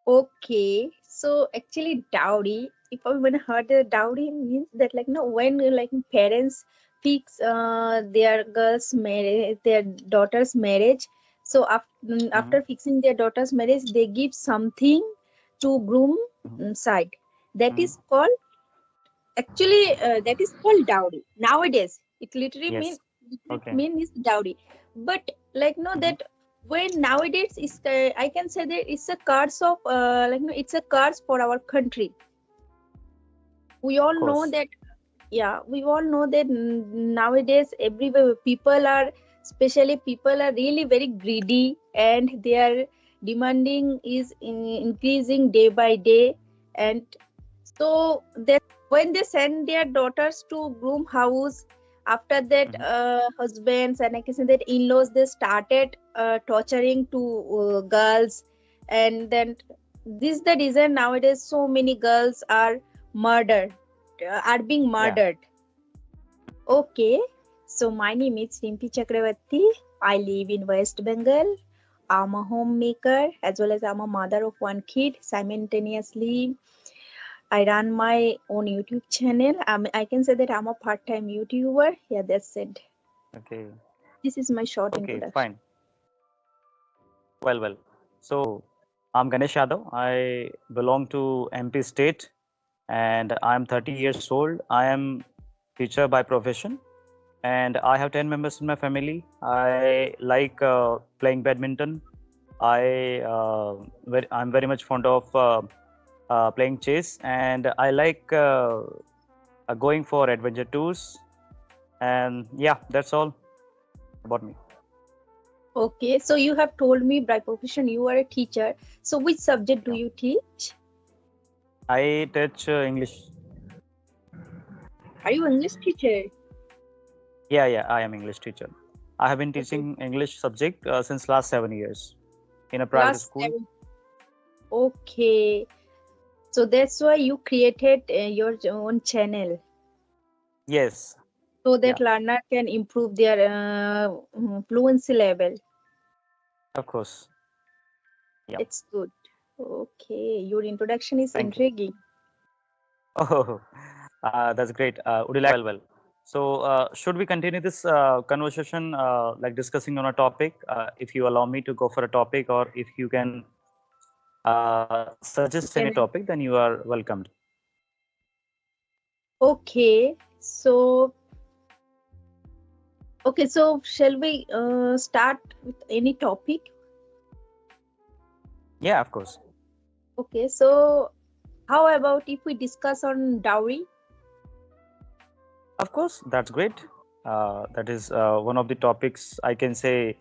Okay, so actually dowry, if I even heard the dowry means that like no when like parents fix their girls marriage their daughter's marriage, so Mm-hmm. after fixing their daughter's marriage they give something to groom Mm-hmm. side. That Mm-hmm. is called actually that is called dowry. Nowadays it Yes. literally Okay. mean is dowry. But like no Mm-hmm. that when nowadays is I can say that it's a curse of like no it's a curse for our country. We Of all know course. that, yeah, we all know that nowadays everywhere people are, especially people are really very greedy, and their demanding is increasing day by day. And so that when they send their daughters to groom house, after that Mm-hmm. husbands and I can say that in-laws they started torturing to girls. And then this is the reason nowadays so many girls are murdered, are being Yeah. murdered. Okay, so my name is Rimpi Chakravarti. I live in West Bengal. I'm a homemaker as well as I'm a mother of one kid. Simultaneously, I run my own YouTube channel. I can say that I'm a part-time YouTuber. Yeah, that's it. Okay. This is my short Okay. introduction. Fine. Well. So I'm Ganesh Yadav. I belong to MP State, and I'm 30 years old. I am teacher by profession, and I have 10 members in my family. I like playing badminton. I'm very much fond of playing chess, and I like going for adventure tours. And yeah, that's all about me. Okay, so you have told me by profession you are a teacher. So which subject do Yeah, you teach? I teach English. Are you English teacher? Yeah, I am English teacher. I have been Okay, teaching English subject since last 7 years in a private last school. 7. Okay, so that's why you created your own channel Yes, so yeah, that learner can improve their fluency level. of course. Yeah, It's good. Okay, your introduction is thank you. intriguing. Oh, that's great. Would you like? Well. So, should we continue this conversation, like discussing on a topic? If you allow me to go for a topic, or if you can suggest any topic, then Can you are welcomed. okay, so okay, so shall we start with any topic? Yeah, of course. Okay, so how about if we discuss on dowry? Of course, that's great. That is one of the topics I can say.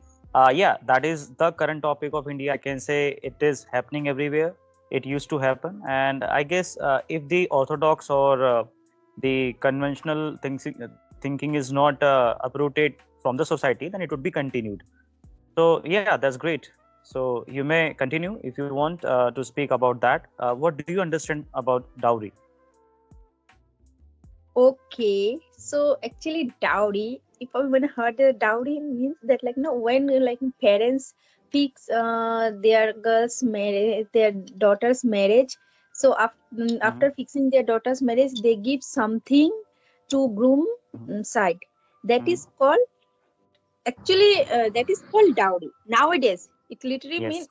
Yeah, that is the current topic of India. I can say it is happening everywhere. It used to happen, and I guess if the orthodox or the conventional thinking is not uprooted from the society, then it would be continued. So yeah, that's great. So you may continue if you want to speak about that. What do you understand about dowry? Okay, so actually dowry, if I even heard the dowry means that like no when like parents fix their girls marriage their daughter's marriage, so Mm-hmm. after fixing their daughter's marriage they give something to groom Mm-hmm. side. That Mm-hmm. is called actually that is called dowry. Nowadays it Yes. literally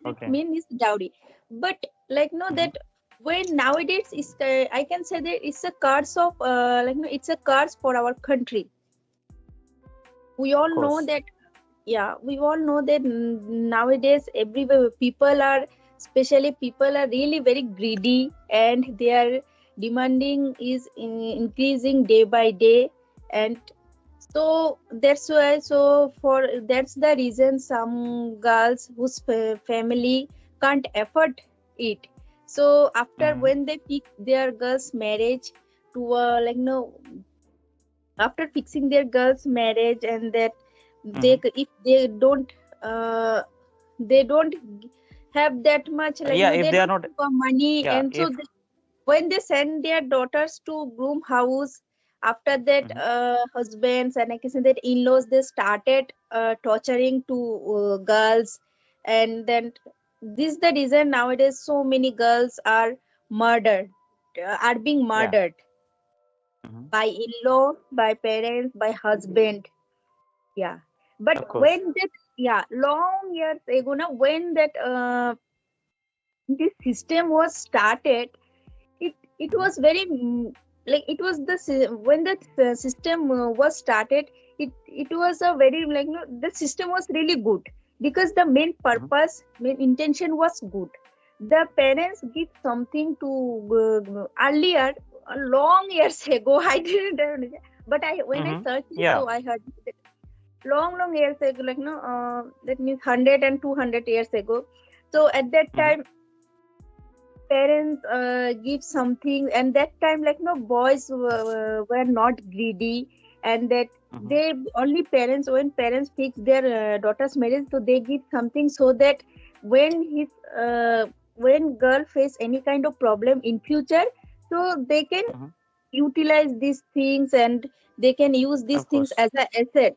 Okay. mean is dowry. But like no Mm-hmm. that when nowadays is I can say that it's a curse of like no it's a curse for our country. We Of all know course. that, yeah, we all know that nowadays everywhere people are, especially people are really very greedy, and their demanding is increasing day by day. And so that's why, so for that's the reason some girls whose family can't afford it, so after Mm-hmm. when they pick their girls marriage to like no after fixing their girls marriage, and that Mm-hmm. if uh, they don't have that much like Yeah, no if they they are don't not, have money, yeah, and so if, when they send their daughters to groom house, after that mm-hmm. husbands and I can say that in-laws they started torturing to girls. And then this is the reason nowadays so many girls are murdered, are being Yeah. murdered Hmm. by in-law, by parents, by husband. Yeah. But Of course. when that, yeah, long years ago, now when that this system was started, it Hmm. was very like it was the when the system was started, it was a very like no, the system was really good because the main Hmm. purpose, main intention was good. The parents give something to earlier, long years ago. I didn't but I when I Hmm. searched it, Yeah. so I heard that long years ago, like no that means 100 and 200 years ago. So at that Hmm. time parents give something, and that time like no boys were not greedy, and that Hmm. they only parents, when parents fix their daughter's marriage, so they give something so that when his when girl face any kind of problem in future, so they can Hmm. utilize these things and they can use these Of things course. as an asset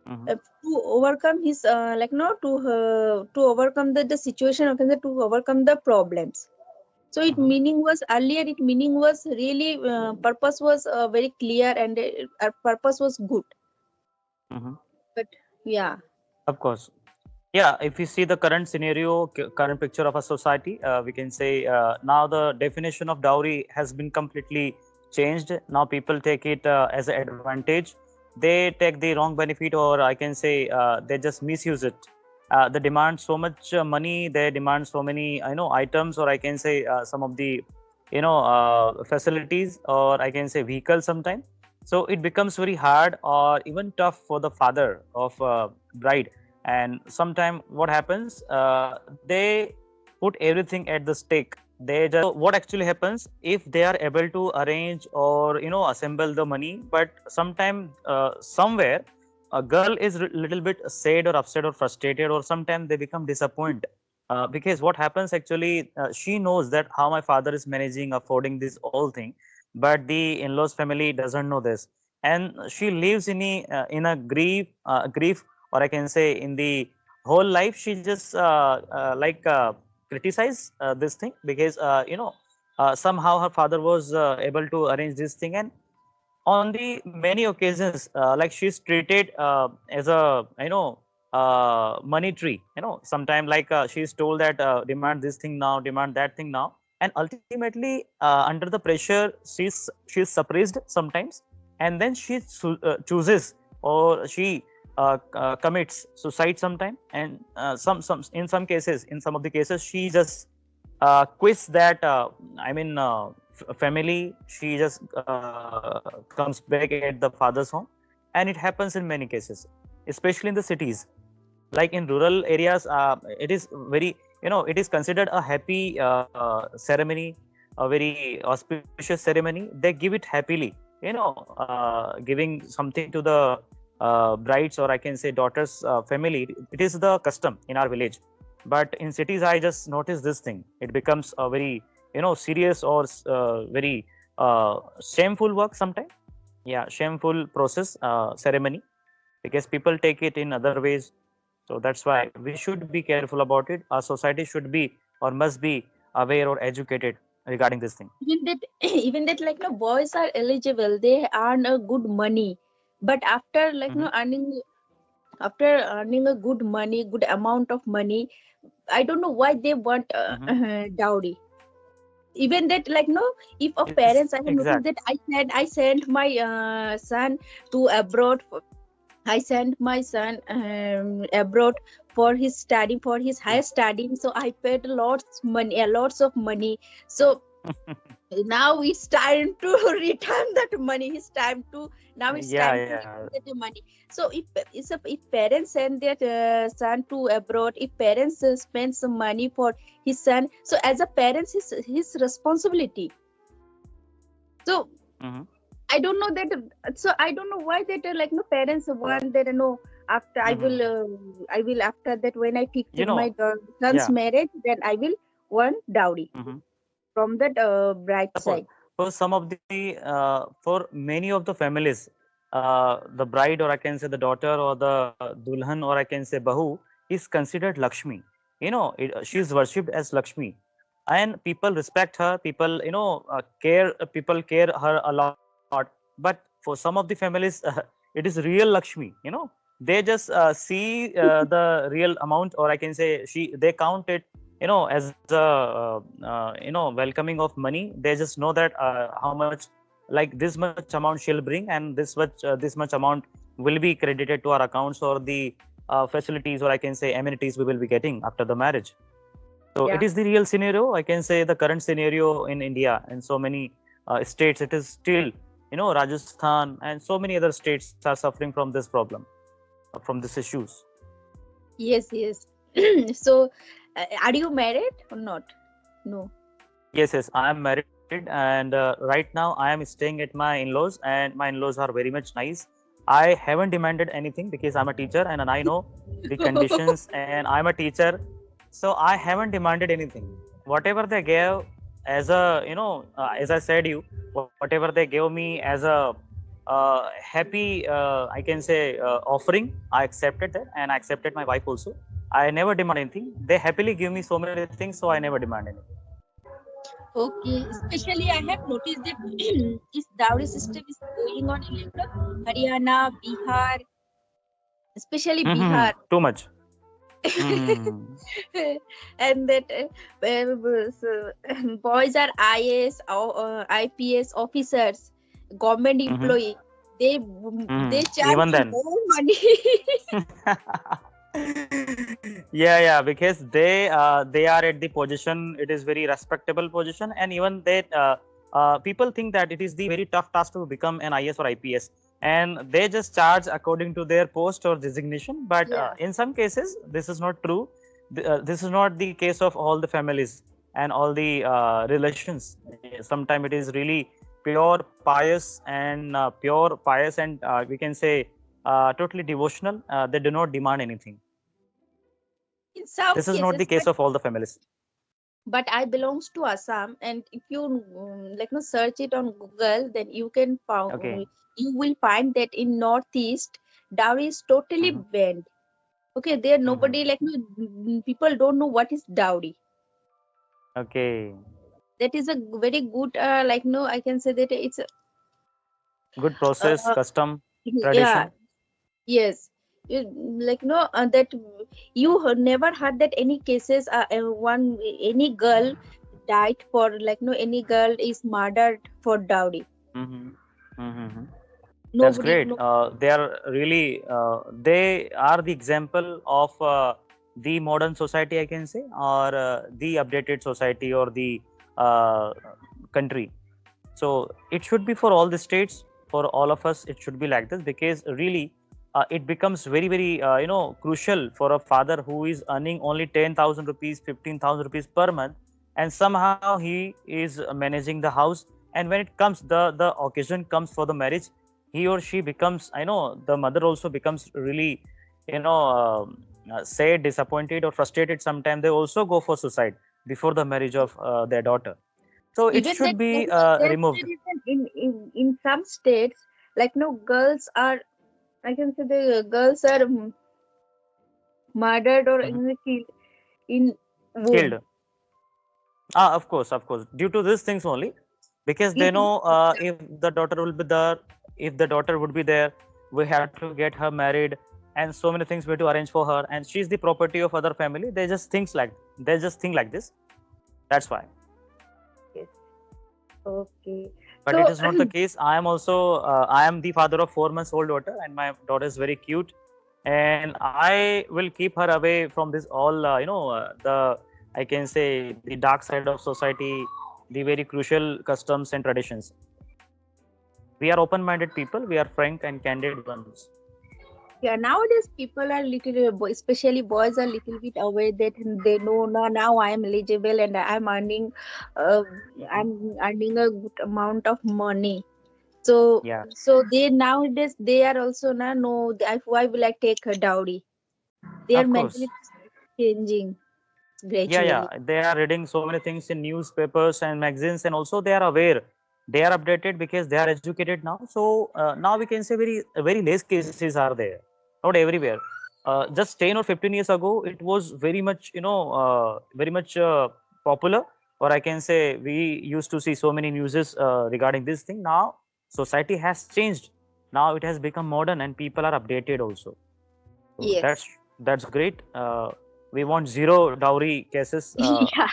Hmm. to overcome his like no to overcome the situation, or can say to overcome the problems. So it Hmm. meaning was earlier, it meaning was really purpose was very clear, and purpose was good. Hmm. But yeah. Of course. Yeah, if we see the current scenario, current picture of a society, we can say now the definition of dowry has been completely changed. Now people take it as an advantage. They take the wrong benefit, or I can say they just misuse it. They demand so much money. They demand so many, items, or I can say some of the, facilities, or I can say vehicles sometimes. So it becomes very hard or even tough for the father of bride. And sometimes what happens, they put everything at the stake. They just, what actually happens if they are able to arrange or assemble the money, but sometimes somewhere a girl is little bit sad or upset or frustrated, or sometimes they become disappointed, because what happens actually, she knows that how my father is managing affording this all thing, but the in-laws family doesn't know this, and she lives in a grief, or I can say in the whole life she just criticize this thing, because somehow her father was able to arrange this thing, and on the many occasions, like she's treated as a money tree. Sometime like she's told that demand this thing now, demand that thing now, and ultimately under the pressure she's suppressed sometimes, and then she chooses, or she commits suicide sometime, and some in some cases, in some of the cases she just quits that family. She just comes back at the father's home, and it happens in many cases, especially in the cities. Like in rural areas, it is very, it is considered a happy ceremony, a very auspicious ceremony. They give it happily, giving something to the brides, or I can say daughters family. It is the custom in our village, but in cities I just noticed this thing. It becomes a very serious or very shameful work sometimes. Yeah, shameful process, ceremony, because people take it in other ways. So that's why we should be careful about it. Our society should be, or must be, aware or educated regarding this thing. Even that even that like no boys are eligible, they earn a good money, but after like Hmm. no earning, after earning a good money, good amount of money, I don't know why they want Hmm. dowry. Even that like no, if a Yes, parents, I have exact. noticed that I sent my son to abroad. I sent my son abroad for his study, for his higher studying. So I paid lots money, lots of money. So now it's time to return that money. It's time to, now it's Yeah, time to yeah. return that money. So if parents send their son to abroad, if parents spend some money for his son, so as a parents, his responsibility. So Hmm. I don't know that. So I don't know why that like no parents want that no, after Hmm. I will after that when I fix You my know, son's yeah. marriage, then I will want dowry Hmm. from that bride Suppose side. for some of the for many of the families, the bride, or I can say the daughter, or the dulhan, or I can say bahu, is considered Lakshmi. she's worshipped as Lakshmi, and people respect her. People, care. People care her a lot. But for some of the families, it is real Lakshmi. They just see the real amount, or I can say they count it, as a welcoming of money. They just know that how much, like this much amount she'll bring, and this much amount will be credited to our accounts, or the facilities, or I can say amenities we will be getting after the marriage. So it Yeah. is the real scenario. I can say the current scenario in India and so many states. It is still, Rajasthan and so many other states are suffering from this problem, from these issues. Yes, yes. So, are you married or not? No. Yes, yes, I am married, and right now I am staying at my in-laws, and my in-laws are very much nice. I haven't demanded anything because I'm a teacher and I know the conditions, and I'm a teacher, so I haven't demanded anything. Whatever they gave as a, as I said you, whatever they gave me as a happy, I can say, offering, I accepted that, and I accepted my wife also. I never demand anything. They happily give me so many things, so I never demand anything. Okay. Especially, I have noticed that this dowry system is going on in Haryana, Bihar, especially Bihar. Too much. Mm-hmm. And that so, boys are IS or IPS officers, government Mm-hmm. employee. They Mm-hmm. they charge Even then. more money. Yeah, because they are at the position. It is very respectable position, and even that people think that it is the very tough task to become an IS or IPS, and they just charge according to their post or designation. But Yeah. in some cases, this is not true. This is not the case of all the families and all the relations. Sometimes it is really pure pious and we can say totally devotional. They do not demand anything. In some This is not the cases, case of all the families. but I belongs to Assam, and if you like no search it on Google, then you can Okay. found you will find that in Northeast dowry is totally Mm-hmm. banned. Okay, there nobody Mm-hmm. like no people don't know what is dowry. Okay. That is a very good like no I can say that it's Good process, uh, custom, yeah, tradition. yes. Like no that you never heard that any cases one any girl died for like no any girl is murdered for dowry. Mm-hmm. Mm-hmm. That's Nobody, great. no. They are really they are the example of the modern society, I can say, or the updated society, or the uh, country. So it should be for all the states, for all of us. It should be like this, because really it becomes very, very crucial for a father who is earning only 10,000 rupees, 15,000 rupees per month, and somehow he is managing the house. And when it comes, the occasion comes for the marriage, he or she becomes, I know, the mother also becomes really, sad, disappointed, or frustrated. Sometimes they also go for suicide before the marriage of their daughter. So it Even that should be there removed. is in some states like no girls are I can say the girls are murdered or Mhm. killed in womb. Killed. Of course, due to these things only, because they In, know if the daughter will be there, if the daughter would be there, we have to get her married, and so many things we have to arrange for her, and she's the property of other family. They just think like this. That's why. yes. Okay. But it So is not the case. I am also I am the father of 4 months old daughter, and my daughter is very cute, and I will keep her away from this all the, I can say, the dark side of society, the very crucial customs and traditions. We are open minded people, we are frank and candid ones. yeah, nowadays people are little, especially boys are little bit aware that they know now I am eligible and uh, Mhm. I'm earning a good amount of money. So Yeah, so they nowadays they are also now know that why will I take a dowry? Their of course. mentality is changing Yeah, gradually. they are reading so many things in newspapers and magazines, and also they are aware, they are updated because they are educated now. So now we can say very less cases are there, not everywhere. just 10 or 15 years ago, it was very much, very much popular, or I can say we used to see so many newses regarding this thing. Now, society has changed. Now it has become modern and people are updated also. So Yes. that's great. We want zero dowry cases, Yeah.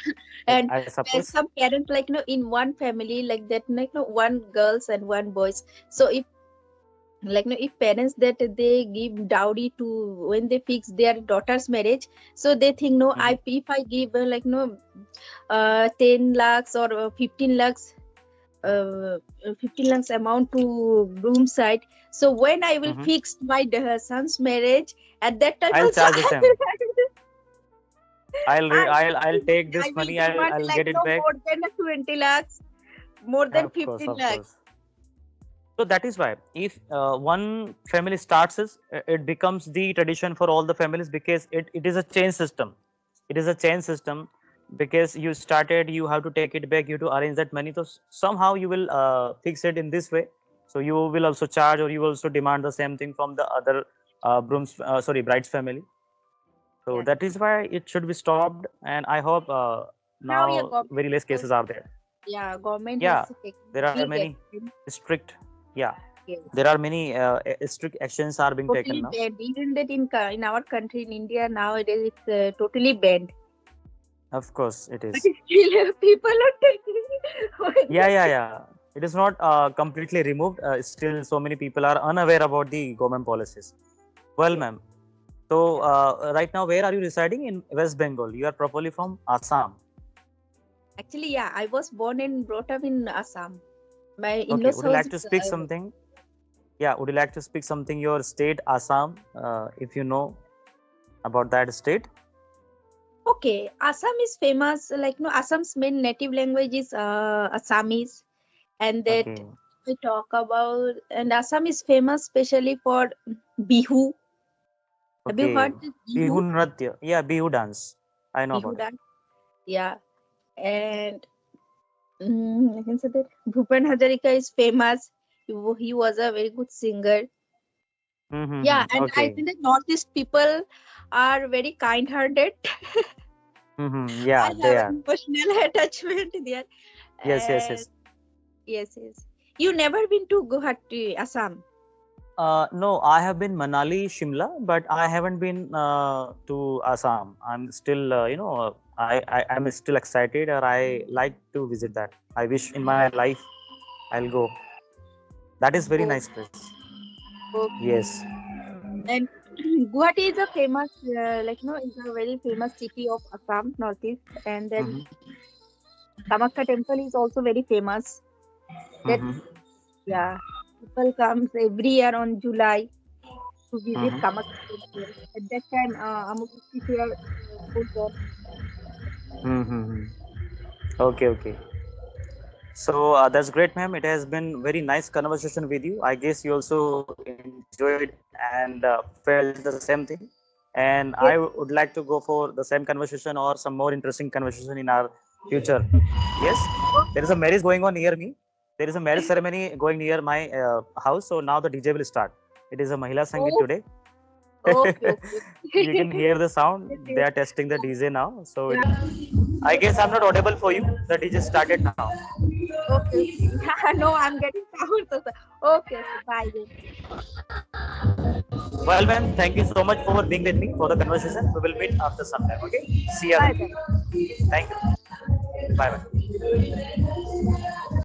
And I suppose. some parents, like, in one family, like that, like, one girls and one boys. So if, like, if parents that they give dowry to when they fix their daughter's marriage, so they think, no, Mhm. if I give, 10 lakhs or 15 lakhs, 15 lakhs amount to groom side, so when I will Mhm. fix my son's marriage, at that time I'll also charge the same. I'll take I this will money. demand, I'll like, get it no back. more than 20 lakhs, more than Of course, 15 of lakhs. course. So that is why if one family starts, it becomes the tradition for all the families, because it is a chain system. It is a chain system because you started, you have to take it back, you have to arrange that money. So somehow you will fix it in this way. So you will also charge, or you will also demand the same thing from the other bride's family. So Yes. that is why it should be stopped. And I hope Now, yeah, now government very less cases also, are there. yeah, government has Yeah, taken there are big many action. strict. Yeah, Yes. there are many strict actions are being taken Totally now. banned. Even that in our country, in India nowadays, it's totally banned. Of course, it But is. still, people are taking. Yeah. It is not completely removed. Still, so many people are unaware about the government policies. Well, Yes. ma'am. So right now, where are you residing? In West Bengal. You are properly from Assam. Actually, yeah, I was born and brought up in Assam. My Okay. in-laws Would you house like to is, speak something? Yeah. Would you like to speak something? Your state, Assam, if you know about that state. okay. Assam is famous. Like, no, Assam's main native language is Assamese, and that Okay. we talk about. And Assam is famous especially for Bihu. Have you Okay. heard this Bihu Bihu? Nratya. Yeah, Bihu dance. I know Bihu about it. dance. Yeah, and I can say that Bhupen Hazarika is famous. He was a very good singer. Yeah, and I Okay. think that Northeast people are very kind-hearted. I Yeah, they have are. an emotional attachment there. And Yes. yes, yes. You never been to Guwahati, Assam? No, I have been Manali, Shimla, but I haven't been to Assam. I'm still, I'm still excited, or I like to visit that. I wish in my life I'll go. That is very Oh, nice place. okay. Yes. And Guwahati is a famous, is a very famous city of Assam, Northeast. And then Mm-hmm. Kamakya temple is also very famous. That, Mm-hmm. yeah, people comes every year on July to visit Mm-hmm. Kamakya temple. At that time, Amavasya fair goes on. Mm-hmm. Okay. So that's great, ma'am. It has been very nice conversation with you. I guess you also enjoyed and felt the same thing. And I would Yes. like to go for the same conversation or some more interesting conversation in our future. Yes, there is a marriage going on near me. There is a marriage ceremony going near my house. So now the DJ will start. It is a Mahila Sangeet Oh, today. okay, okay. You can hear the sound. Yes, They yes. are testing the DJ now. So Yeah. I guess I'm not audible for you. The DJ started now. Okay, okay. Yeah, no, I'm getting sound. So, okay, okay. Bye then. Well, ma'am, thank you so much for being with me for the conversation. We will meet after some time. Okay. See you Bye then. then. Thank you. Bye bye.